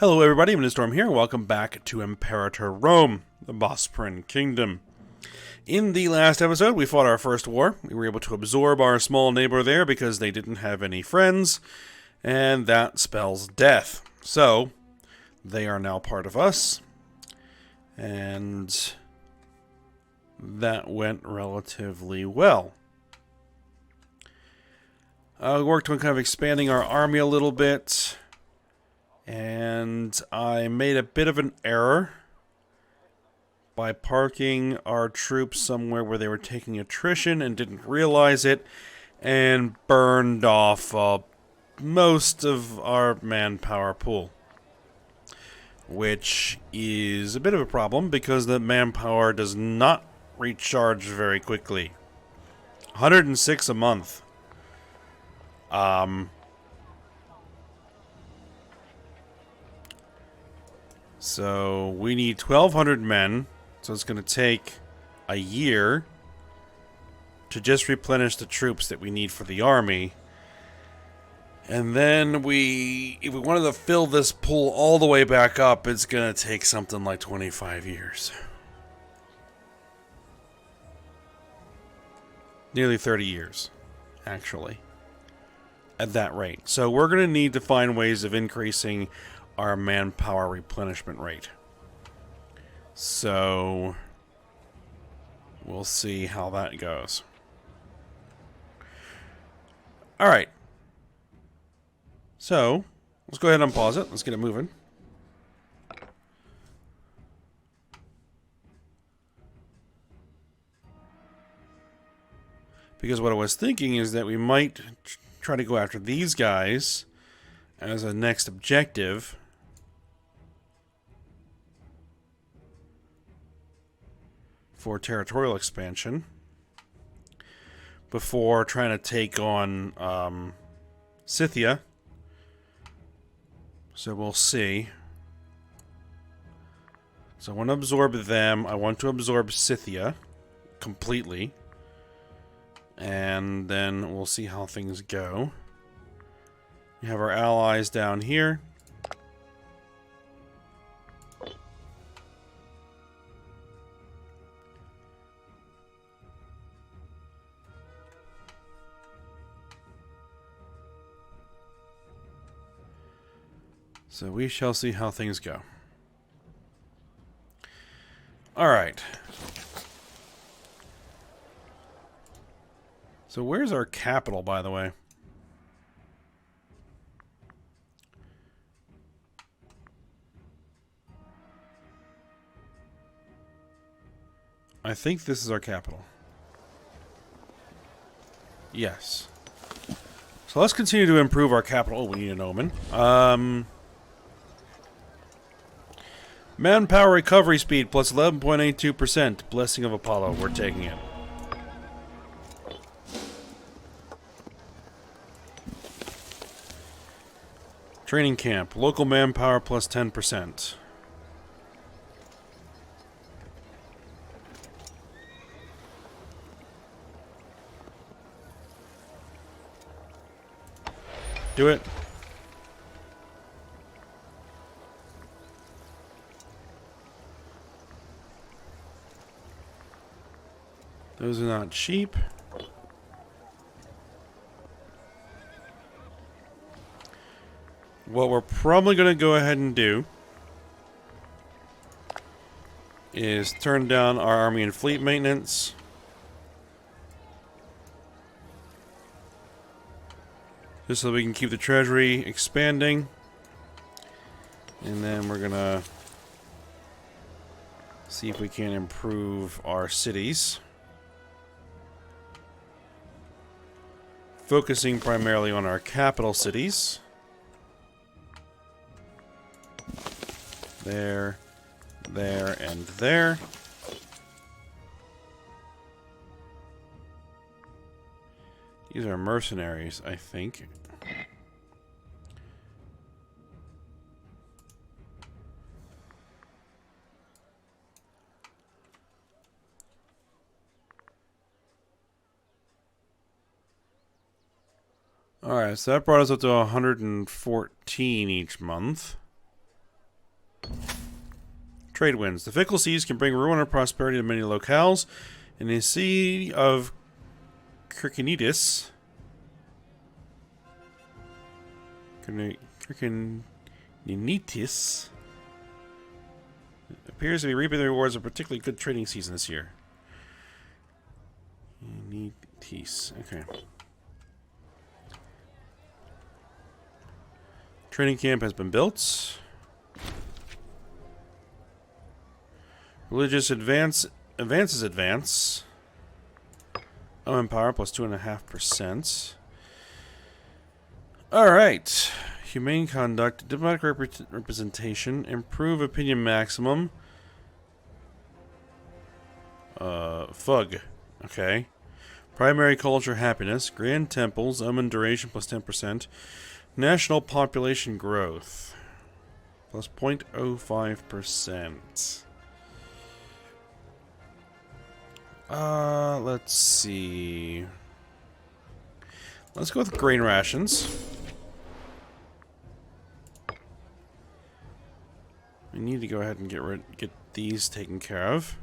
Hello everybody, I'm Storm here. Welcome back to Imperator Rome, the Bosporan Kingdom. In the last episode, we fought our first war. We were able to absorb our small neighbor there because they didn't have any friends, and that spells death. So, they are now part of us, and that went relatively well. We worked on kind of expanding our army a little bit. And I made a bit of an error by parking our troops somewhere where they were taking attrition and didn't realize it, and burned off most of our manpower pool. Which is a bit of a problem because the manpower does not recharge very quickly. 106 a month. So we need 1,200 men, so it's going to take a year to just replenish the troops that we need for the army. And then if we wanted to fill this pool all the way back up, it's going to take something like 25 years. Nearly 30 years, actually, at that rate. So we're going to need to find ways of increasing our manpower replenishment rate. So we'll see how that goes. Alright. So let's go ahead and unpause it. Let's get it moving. Because what I was thinking is that we might try to go after these guys as a next objective. For territorial expansion before trying to take on Scythia. So we'll see. So I want to absorb them. I want to absorb Scythia completely. And then we'll see how things go. We have our allies down here. So we shall see how things go. Alright. So where's our capital, by the way? I think this is our capital. Yes. So let's continue to improve our capital. Oh, we need an omen. Manpower recovery speed plus 11.82%. Blessing of Apollo. We're taking it. Training camp. Local manpower plus 10%. Do it. Those are not cheap. What we're probably going to go ahead and do is turn down our army and fleet maintenance. Just so we can keep the treasury expanding. And then we're going to see if we can improve our cities. Focusing primarily on our capital cities. There, there, and there. These are mercenaries, I think. Alright, so that brought us up to 114 each month. Trade winds. The fickle seas can bring ruin or prosperity to many locales. In the Sea of Kirkinidis, Kirkininitis appears to be reaping the rewards of a particularly good trading season this year. Nitis. Okay. Training camp has been built. Religious advance. Manpower plus 2.5%. Alright. Humane conduct, diplomatic representation, improve opinion maximum. Fug. Okay. Primary culture happiness, grand temples, duration plus 10%. National population growth plus 0.05%. Let's see. Let's go with grain rations. We need to go ahead and get these taken care of.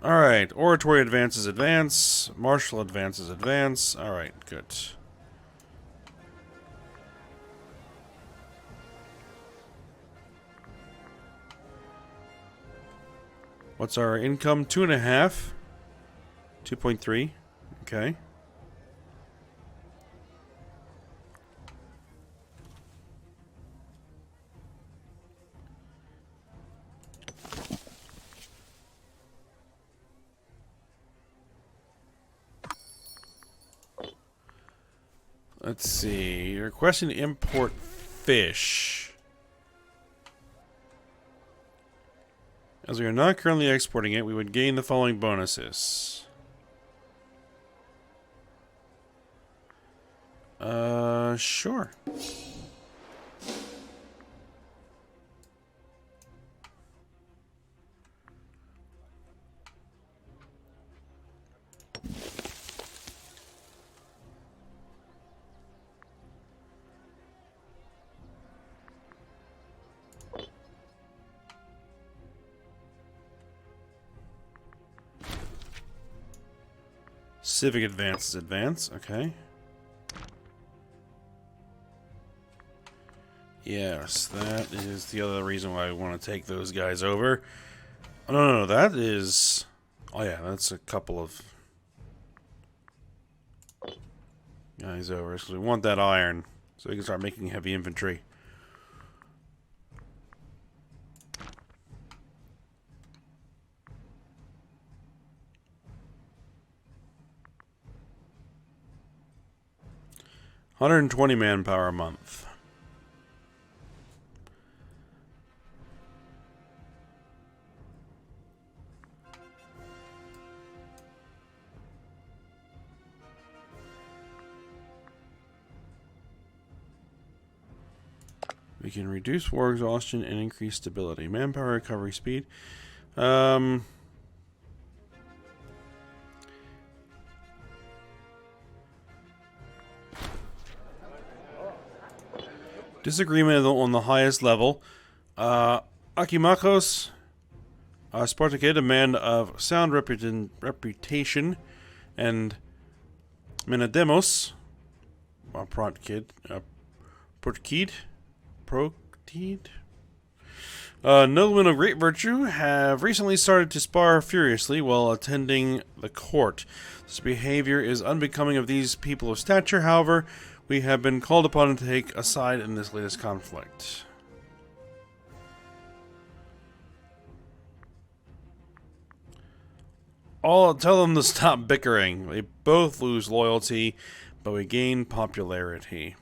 Alright, oratory advances advance, martial advances advance. Alright, good. What's our income? 2.5. 2.3. Okay. Let's see. You're requesting to import fish. As we are not currently exporting it, we would gain the following bonuses. Sure. Civic advances advance, okay. Yes, that is the other reason why I want to take those guys over. Oh, no, that is... Oh yeah, that's a couple of guys over. So we want that iron, so we can start making heavy infantry. $120 manpower a month. We can reduce war exhaustion and increase stability. Manpower recovery speed. Disagreement on the highest level. Akimakos, Spartakid, a man of sound reputation, and Menademos, Protkid, noblemen of great virtue have recently started to spar furiously while attending the court. This behavior is unbecoming of these people of stature, however, we have been called upon to take a side in this latest conflict. I'll tell them to stop bickering. They both lose loyalty, but we gain popularity.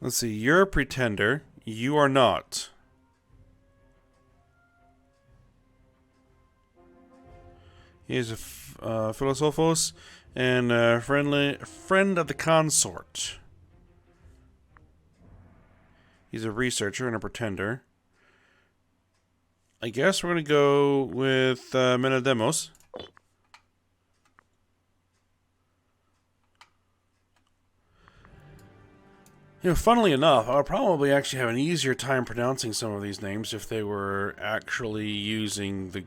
Let's see, you're a pretender. You are not. He is a philosophos and a friend of the consort. He's a researcher and a pretender. I guess we're going to go with Menedemos. Funnily enough, I'll probably actually have an easier time pronouncing some of these names if they were actually using the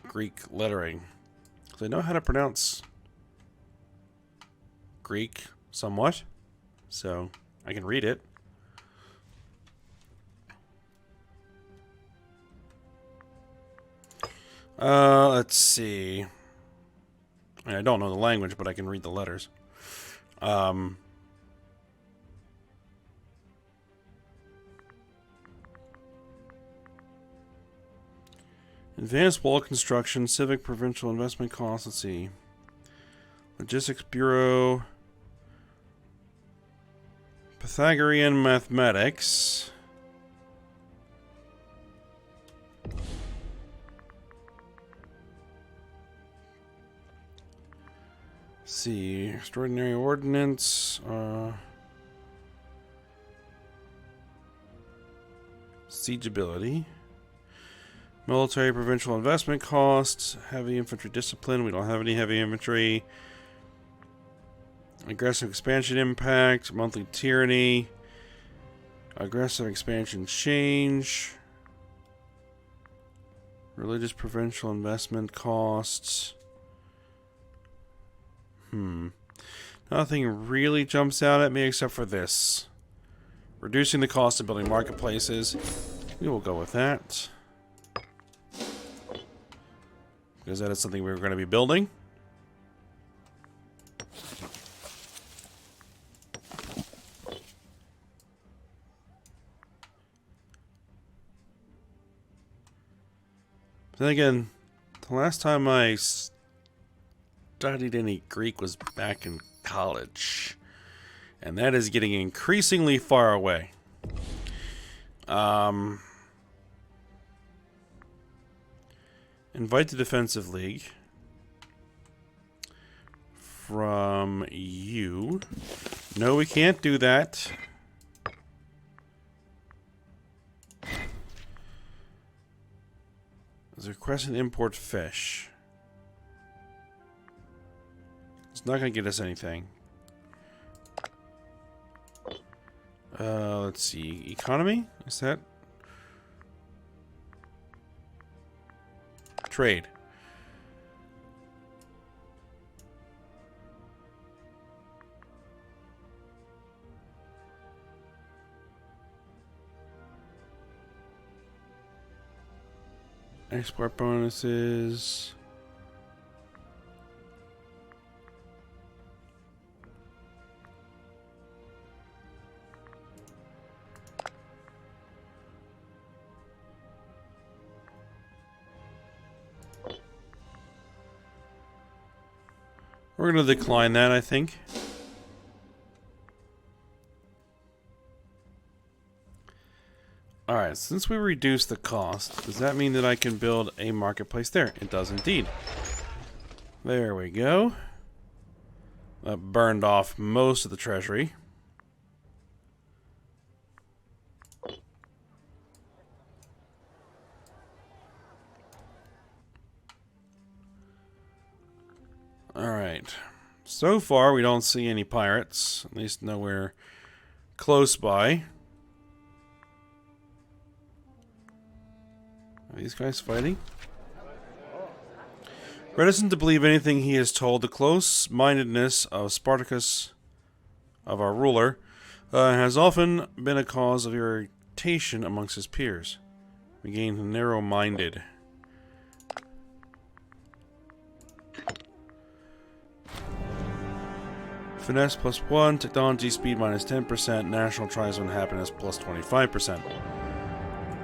Greek lettering. Because I know how to pronounce Greek somewhat, so I can read it. Let's see. I don't know the language, but I can read the letters. Advanced wall construction, civic provincial investment costs. Let's see. Logistics Bureau. Pythagorean mathematics. Let's see. Extraordinary ordnance. Siegeability. Military provincial investment costs. Heavy infantry discipline. We don't have any heavy infantry. Aggressive expansion impact. Monthly tyranny. Aggressive expansion change. Religious provincial investment costs. Nothing really jumps out at me except for this. Reducing the cost of building marketplaces. We will go with that. Because that is something we're going to be building. Then again, the last time I studied any Greek was back in college. And that is getting increasingly far away. Invite the Defensive League from you. No, we can't do that. Is requesting import fish. It's not going to get us anything. Let's see. Economy? Is that? Trade. Export bonuses. We're going to decline that, I think. Alright, since we reduced the cost, does that mean that I can build a marketplace there? It does indeed. There we go. That burned off most of the treasury. Alright. So far, we don't see any pirates. At least nowhere close by. Are these guys fighting? Reticent to believe anything he is told, the close-mindedness of Spartacus, of our ruler, has often been a cause of irritation amongst his peers. We gain narrow-minded. Finesse +1, technology speed -10%, national tribesman happiness +25%.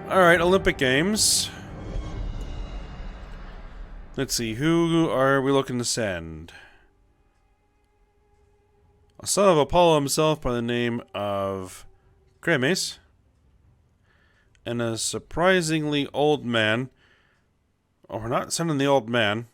Alright, Olympic Games. Let's see, who are we looking to send? A son of Apollo himself by the name of Cremes. And a surprisingly old man. Oh, we're not sending the old man.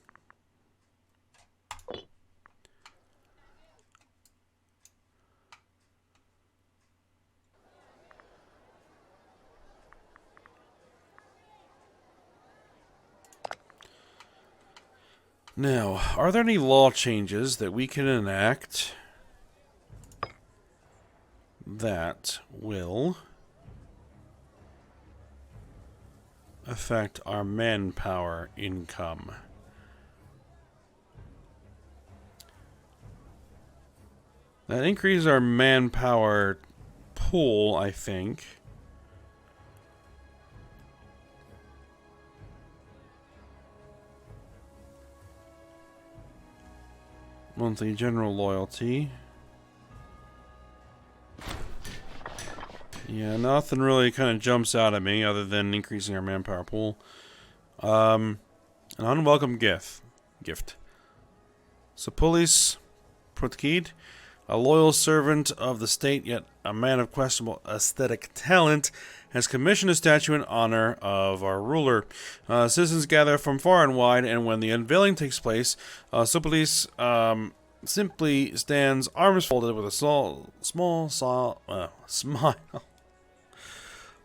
Now, are there any law changes that we can enact that will affect our manpower income? That increases our manpower pool, I think. Monthly general loyalty. Yeah, nothing really kind of jumps out at me other than increasing our manpower pool. An unwelcome gift. Sopolis Protkid, a loyal servant of the state, yet a man of questionable aesthetic talent, has commissioned a statue in honor of our ruler. Citizens gather from far and wide, and when the unveiling takes place, Sopolis simply stands arms folded with a small smile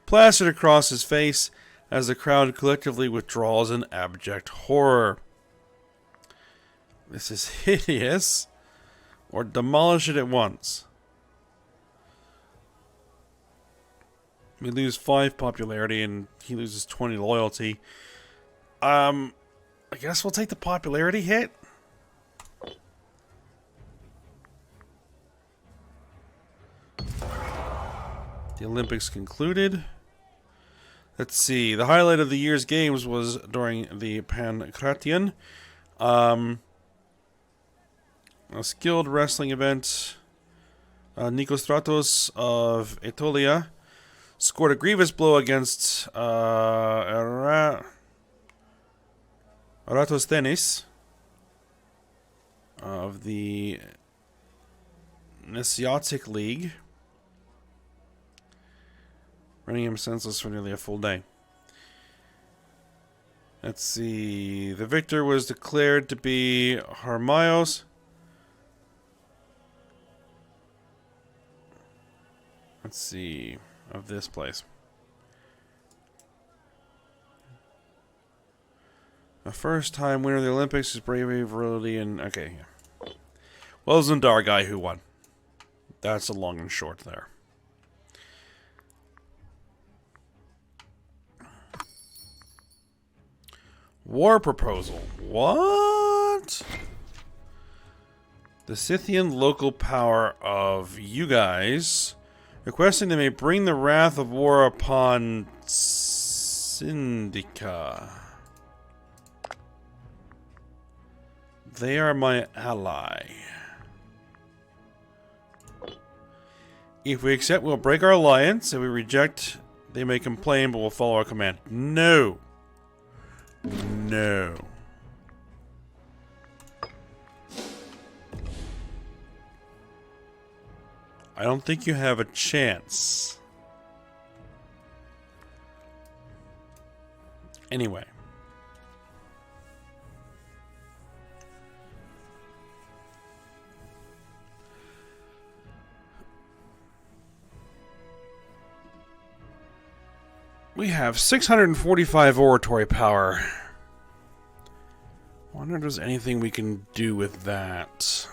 plastered across his face as the crowd collectively withdraws in abject horror. This is hideous. Or demolish it at once. We lose 5 popularity and he loses 20 loyalty. I guess we'll take the popularity hit. The Olympics concluded. Let's see. The highlight of the year's games was during the Pancration. A skilled wrestling event. Nikos Stratos of Aetolia scored a grievous blow against Eratosthenes of the Nesiotic League, running him senseless for nearly a full day. Let's see. The victor was declared to be Hermios. Let's see. Of this place. A first-time winner of the Olympics is bravery, virility, and... Okay. Well, it was Zundar guy who won. That's the long and short there. War proposal. What? The Scythian local power of you guys... requesting they may bring the wrath of war upon Syndica. They are my ally. If we accept, we'll break our alliance. If we reject, they may complain, but we'll follow our command. No. No. I don't think you have a chance. Anyway. We have 645 oratory power. I wonder if there's anything we can do with that.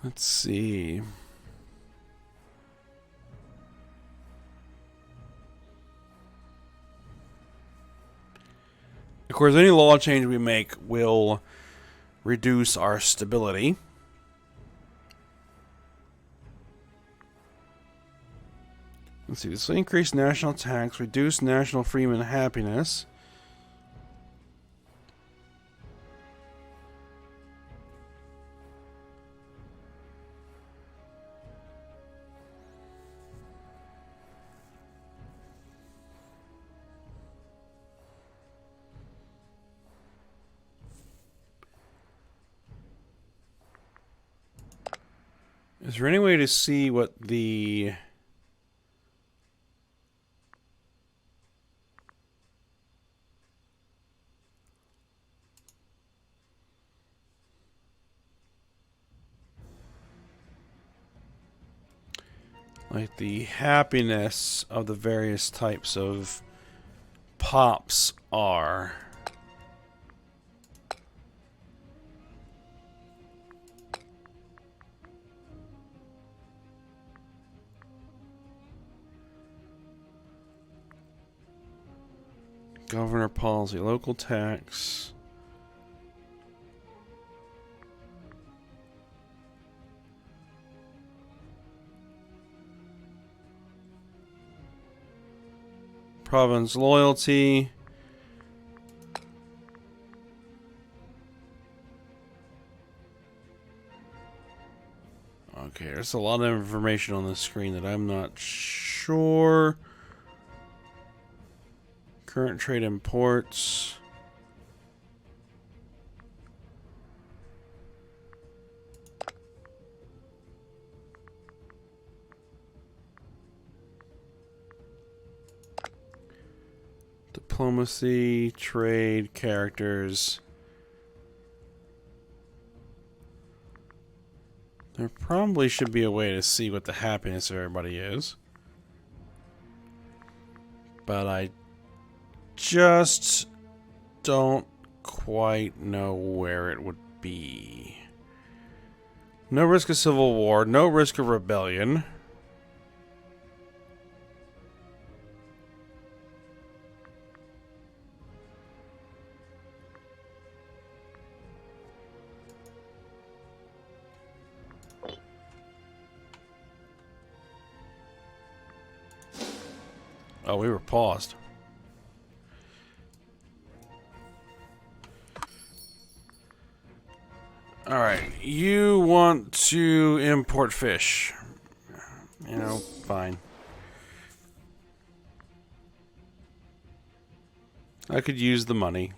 Let's see. Of course, any law change we make will reduce our stability. Let's see. This will increase national tax, reduce national freedom and happiness. Is there any way to see what the... like the happiness of the various types of pops are. Governor policy, local tax. Province loyalty. Okay, there's a lot of information on the screen that I'm not sure. Current trade imports. Diplomacy, trade, characters. There probably should be a way to see what the happiness of everybody is. But I just don't quite know where it would be. No risk of civil war, no risk of rebellion. Oh, we were paused. Alright, you want to import fish. You know, fine. I could use the money.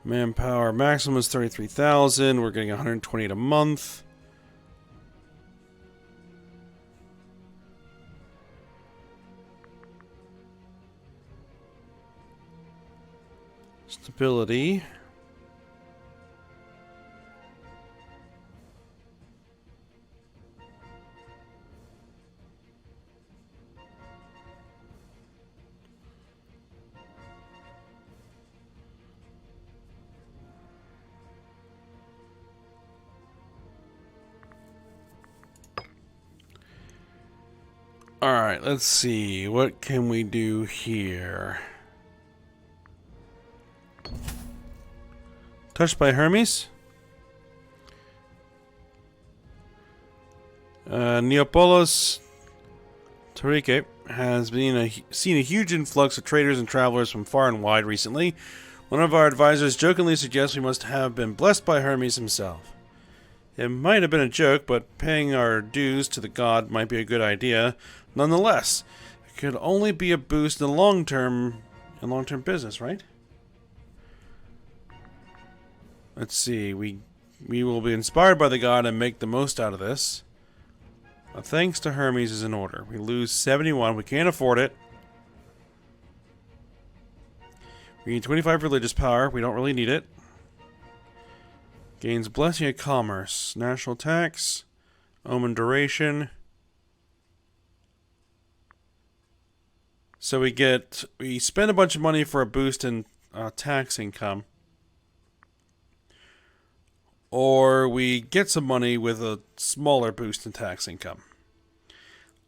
Manpower maximum is 33,000. We're getting 128 a month. Stability. Alright, let's see. What can we do here? Touched by Hermes? Neapolis Taurique has seen a huge influx of traders and travelers from far and wide recently. One of our advisors jokingly suggests we must have been blessed by Hermes himself. It might have been a joke, but paying our dues to the god might be a good idea. Nonetheless, it could only be a boost in the long-term business, right? Let's see. We will be inspired by the god and make the most out of this. Thanks to Hermes is in order. We lose 71. We can't afford it. We need 25 religious power. We don't really need it. Gains blessing of commerce. National tax. Omen duration. So we spend a bunch of money for a boost in tax income. Or we get some money with a smaller boost in tax income.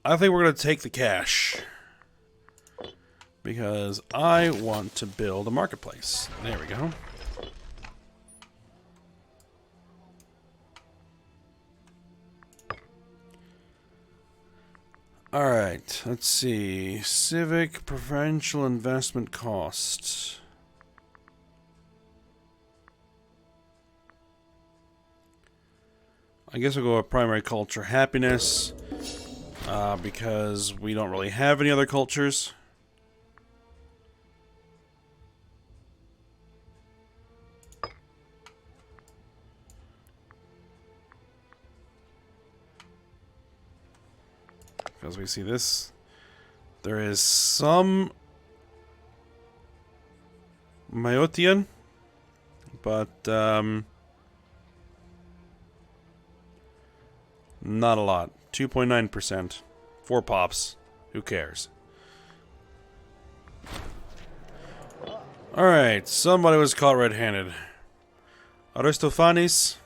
I think we're going to take the cash. Because I want to build a marketplace. There we go. Alright, let's see. Civic provincial investment costs. I guess we'll go with primary culture happiness. Because we don't really have any other cultures. Because we see this There is some Mayotian, but not a lot. 2.9%. 4 pops. Who cares? Alright, somebody was caught red-handed. Aristophanes,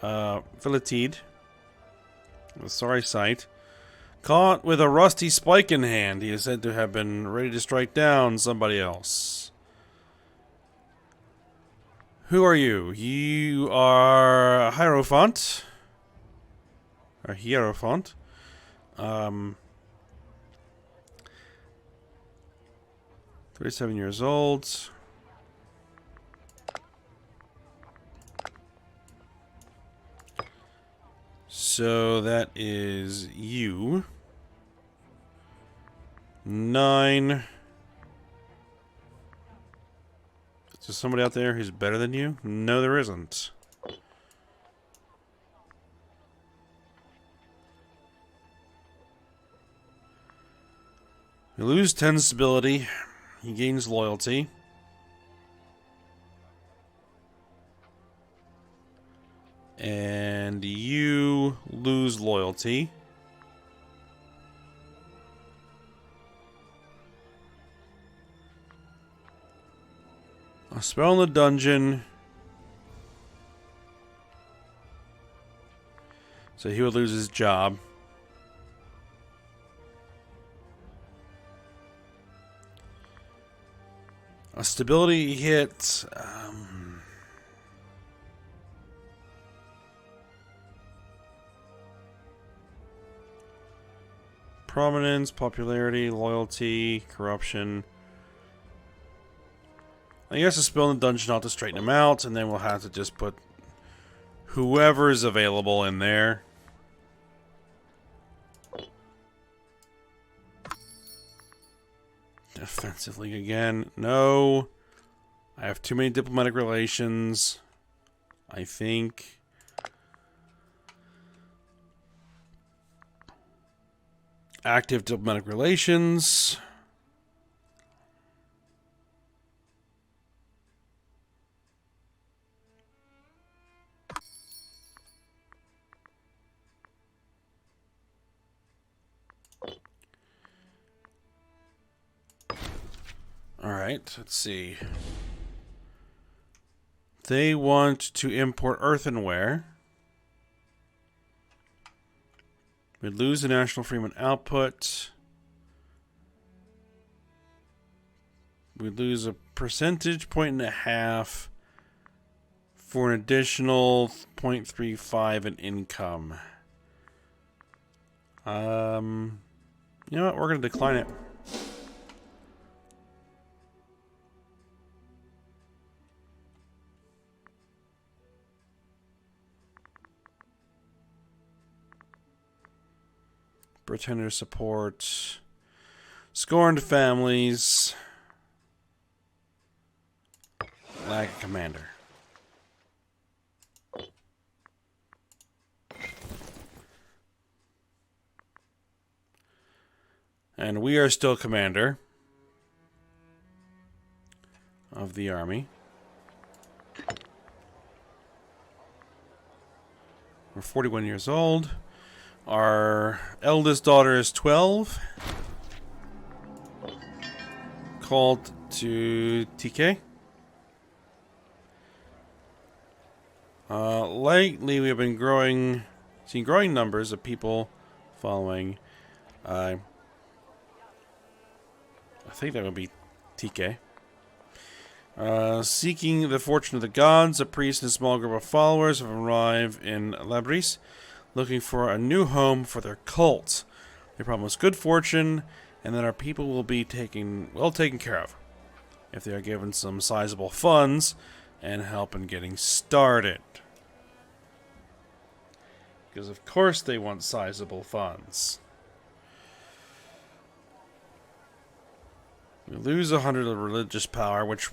Philitide, a sorry sight. Caught with a rusty spike in hand. He is said to have been ready to strike down somebody else. Who are you? You are a Hierophant. A Hierophant. 37 years old. So that is you. 9. Is there somebody out there who's better than you? No, there isn't. You lose 10 stability. He gains loyalty. And you lose loyalty. A spell in the dungeon. So he would lose his job. A stability hit. Prominence, popularity, loyalty, corruption. I guess a spell in the dungeon ought to straighten him out, and then we'll have to just put whoever is available in there. Defensive League again. No. I have too many diplomatic relations. I think. Active diplomatic relations. Alright, let's see. They want to import earthenware. We lose the national freeman output. We lose a percentage point and a half for an additional 0.35 in income. You know what? We're going to decline it. Pretender support. Scorned families. Lack a commander. And we are still commander of the army. We're 41 years old. Our eldest daughter is 12. Called to TK. Lately, we have been seeing growing numbers of people following. I think that would be TK. Seeking the fortune of the gods, a priest and a small group of followers have arrived in Labris, looking for a new home for their cult. They promise good fortune, and that our people will be well taken care of, if they are given some sizable funds and help in getting started. Because of course they want sizable funds. We lose 100 of religious power, which,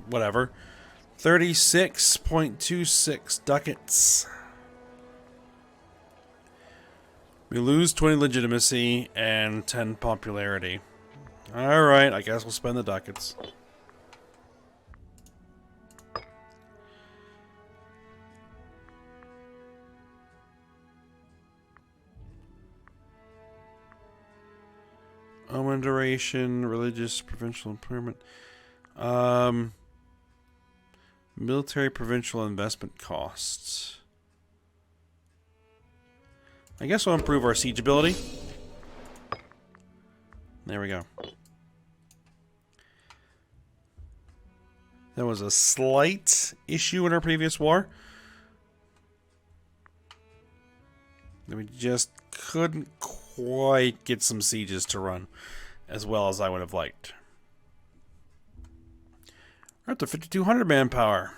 whatever. 36.26 ducats. We lose 20 legitimacy and 10 popularity. Alright, I guess we'll spend the ducats. Omen duration, religious, provincial improvement. Military provincial investment costs. I guess we'll improve our siege ability. There we go. There was a slight issue in our previous war. That we just couldn't quite get some sieges to run as well as I would have liked. We're up to 5,200 manpower.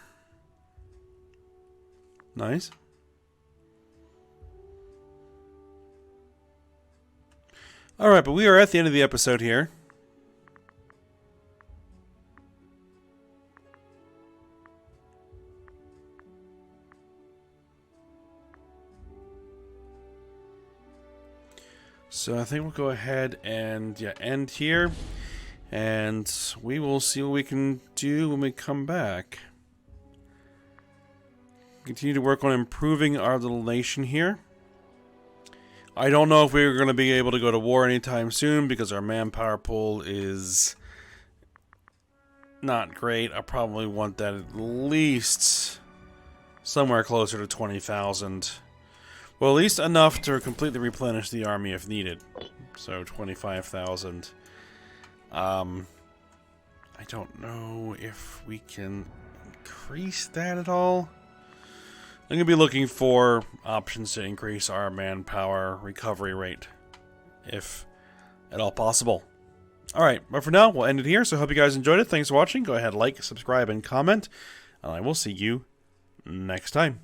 Nice. Alright, but we are at the end of the episode here. So I think we'll go ahead and end here. And we will see what we can do when we come back. Continue to work on improving our little nation here. I don't know if we're going to be able to go to war anytime soon because our manpower pool is not great. I probably want that at least somewhere closer to 20,000. Well, at least enough to completely replenish the army if needed. So 25,000. I don't know if we can increase that at all. I'm going to be looking for options to increase our manpower recovery rate, if at all possible. Alright, but for now, we'll end it here. So I hope you guys enjoyed it. Thanks for watching. Go ahead, like, subscribe, and comment. And I will see you next time.